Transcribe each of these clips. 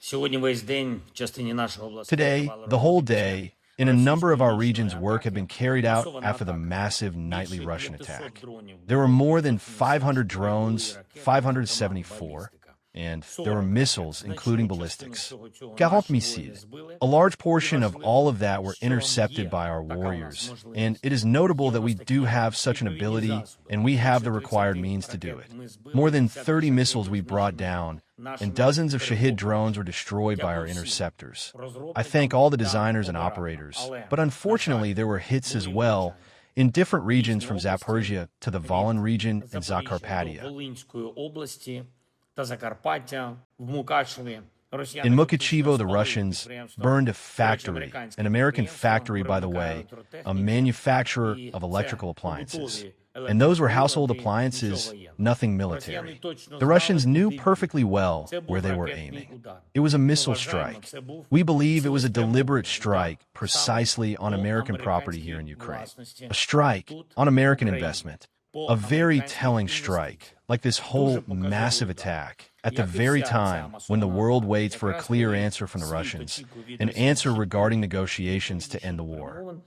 Today, the whole day, in a number of our regions, work had been carried out after the massive nightly Russian attack. There were more than 500 drones, 574, and there were missiles, including ballistics. 40 missiles. A large portion of all of that were intercepted by our warriors, and it is notable that we do have such an ability, and we have the required means to do it. More than 30 missiles we brought down, and dozens of Shahid drones were destroyed by our interceptors. I thank all the designers and operators, but unfortunately there were hits as well in different regions from Zaporizhia to the Volyn region and Zakarpattia. In Mukachevo, the Russians burned a factory, an American factory, by the way, a manufacturer of electrical appliances. And those were household appliances, nothing military. The Russians knew perfectly well where they were aiming. It was a missile strike. We believe it was a deliberate strike precisely on American property here in Ukraine. A strike on American investment. A very telling strike, like this whole massive attack, at the very time when the world waits for a clear answer from the Russians, an answer regarding negotiations to end the war.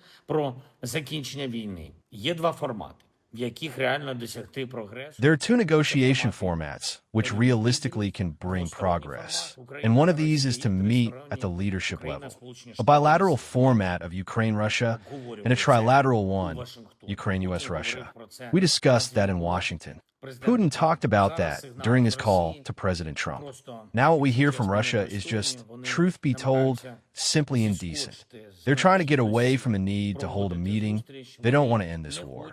There are two negotiation formats which realistically can bring progress, and one of these is to meet at the leadership level. A bilateral format of Ukraine-Russia and a trilateral one, Ukraine-US-Russia. We discussed that in Washington. Putin talked about that during his call to President Trump. Now what we hear from Russia is just, truth be told, simply indecent. They're trying to get away from the need to hold a meeting. They don't want to end this war.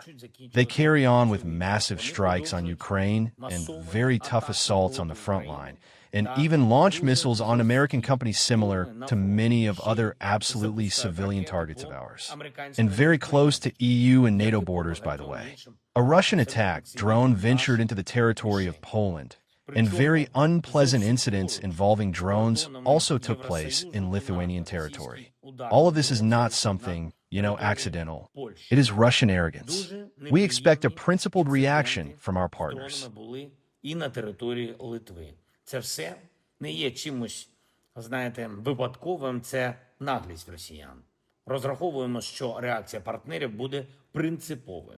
They carry on with massive strikes on Ukraine and very tough assaults on the front line, and even launch missiles on American companies similar to many of other absolutely civilian targets of ours. And very close to EU and NATO borders, by the way. A Russian attack drone ventured into the territory of Poland, and very unpleasant incidents involving drones also took place in Lithuanian territory. All of this is not something, accidental. It is Russian arrogance. We expect a principled reaction from our partners. Це все не є чимось, випадковим, це наглість росіян. Розраховуємо, що реакція партнерів буде принциповою.